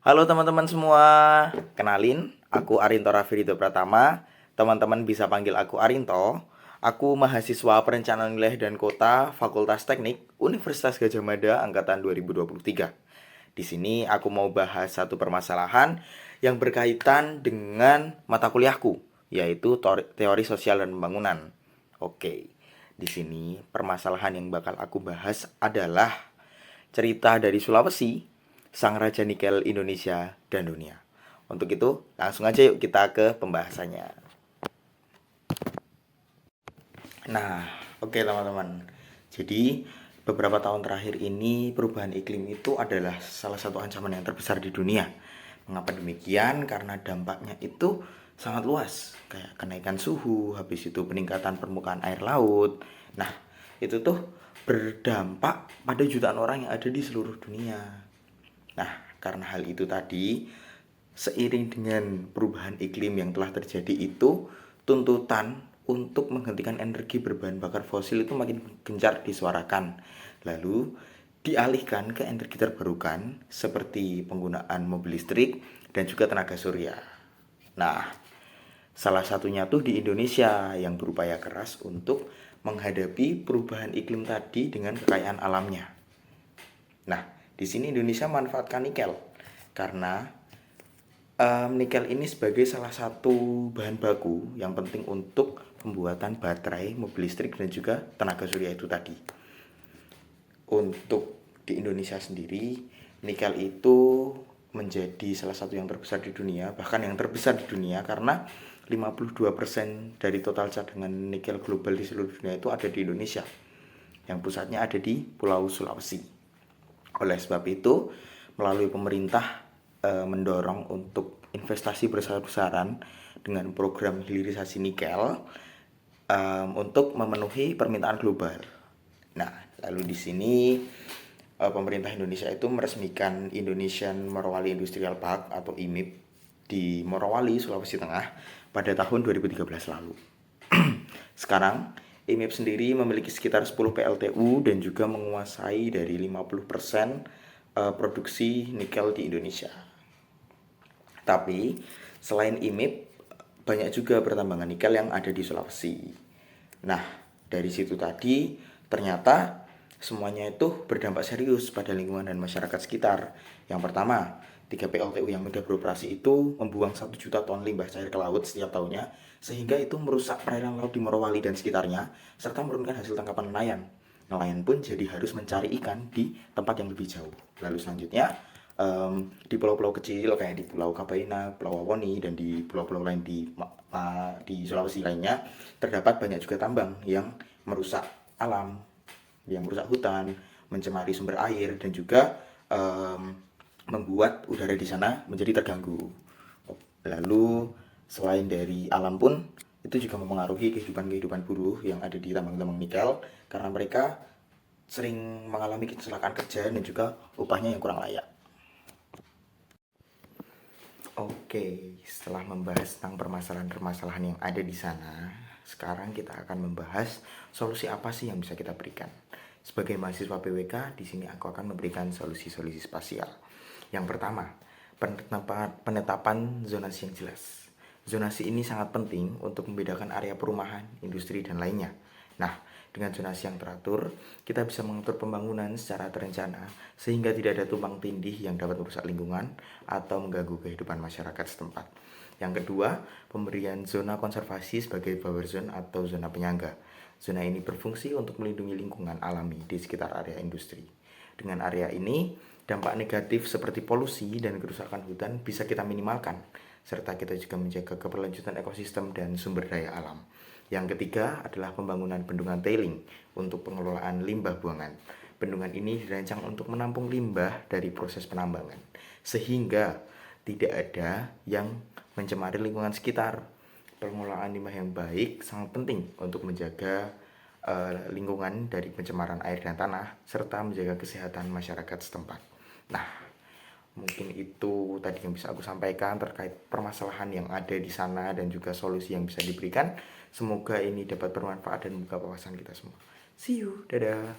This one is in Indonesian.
Halo teman-teman semua, kenalin, aku Arinto Raffiridho Pratama. Teman-teman bisa panggil aku Arinto. Aku mahasiswa Perencanaan Wilayah dan Kota Fakultas Teknik Universitas Gadjah Mada angkatan 2023. Di sini aku mau bahas satu permasalahan yang berkaitan dengan mata kuliahku, yaitu teori sosial dan pembangunan. Oke, di sini permasalahan yang bakal aku bahas adalah cerita dari Sulawesi, sang raja nikel Indonesia dan dunia. Untuk itu, langsung aja yuk kita ke pembahasannya. Nah, oke teman-teman. Jadi, beberapa tahun terakhir ini perubahan iklim itu adalah salah satu ancaman yang terbesar di dunia. Mengapa demikian? Karena dampaknya itu sangat luas, kayak kenaikan suhu, habis itu peningkatan permukaan air laut. Nah, itu tuh berdampak pada jutaan orang yang ada di seluruh dunia. Nah, karena hal itu tadi, seiring dengan perubahan iklim yang telah terjadi itu, tuntutan untuk menghentikan energi berbahan bakar fosil itu makin gencar disuarakan. Lalu dialihkan ke energi terbarukan seperti penggunaan mobil listrik dan juga tenaga surya. Nah, salah satunya tuh di Indonesia yang berupaya keras untuk menghadapi perubahan iklim tadi dengan kekayaan alamnya. Nah, di sini Indonesia manfaatkan nikel karena nikel ini sebagai salah satu bahan baku yang penting untuk pembuatan baterai, mobil listrik dan juga tenaga surya itu tadi. Untuk di Indonesia sendiri, nikel itu menjadi salah satu yang terbesar di dunia, bahkan yang terbesar di dunia karena 52% dari total cadangan nikel global di seluruh dunia itu ada di Indonesia, yang pusatnya ada di Pulau Sulawesi. Oleh sebab itu, melalui pemerintah mendorong untuk investasi besar-besaran dengan program hilirisasi nikel untuk memenuhi permintaan global. Nah, lalu di sini pemerintah Indonesia itu meresmikan Indonesian Morowali Industrial Park atau IMIP di Morowali, Sulawesi Tengah pada tahun 2013 lalu. Sekarang, IMIP sendiri memiliki sekitar 10 PLTU dan juga menguasai dari 50% produksi nikel di Indonesia. Tapi, selain IMIP, banyak juga pertambangan nikel yang ada di Sulawesi. Nah, dari situ tadi, ternyata semuanya itu berdampak serius pada lingkungan dan masyarakat sekitar. Yang pertama, 3 PLTU yang sudah beroperasi itu membuang 1 juta ton limbah cair ke laut setiap tahunnya, sehingga itu merusak perairan laut di Morowali dan sekitarnya, serta menurunkan hasil tangkapan nelayan. Nelayan pun jadi harus mencari ikan di tempat yang lebih jauh. Lalu selanjutnya, di pulau-pulau kecil kayak di Pulau Kabaina, Pulau Wawoni, dan di pulau-pulau lain di Sulawesi lainnya, terdapat banyak juga tambang yang merusak alam, yang merusak hutan, mencemari sumber air, dan juga membuat udara di sana menjadi terganggu. Lalu selain dari alam pun, itu juga mempengaruhi kehidupan buruh yang ada di tambang-tambang nikel karena mereka sering mengalami kecelakaan kerja dan juga upahnya yang kurang layak. Oke, setelah membahas tentang permasalahan-permasalahan yang ada di sana, sekarang kita akan membahas solusi apa sih yang bisa kita berikan. Sebagai mahasiswa PWK, di sini aku akan memberikan solusi-solusi spasial. Yang pertama, penetapan zonasi yang jelas. Zonasi ini sangat penting untuk membedakan area perumahan, industri, dan lainnya. Nah, dengan zonasi yang teratur, kita bisa mengatur pembangunan secara terencana sehingga tidak ada tumpang tindih yang dapat merusak lingkungan atau mengganggu kehidupan masyarakat setempat. Yang kedua, pemberian zona konservasi sebagai buffer zone atau zona penyangga. Zona ini berfungsi untuk melindungi lingkungan alami di sekitar area industri. Dengan area ini, dampak negatif seperti polusi dan kerusakan hutan bisa kita minimalkan, serta kita juga menjaga keberlanjutan ekosistem dan sumber daya alam. Yang ketiga adalah pembangunan bendungan tailing untuk pengelolaan limbah buangan. Bendungan ini dirancang untuk menampung limbah dari proses penambangan, sehingga tidak ada yang mencemari lingkungan sekitar. Pengelolaan limbah yang baik sangat penting untuk menjaga lingkungan dari pencemaran air dan tanah, serta menjaga kesehatan masyarakat setempat. Nah, mungkin itu tadi yang bisa aku sampaikan terkait permasalahan yang ada di sana dan juga solusi yang bisa diberikan. Semoga ini dapat bermanfaat dan membuka wawasan kita semua. See you, dadah.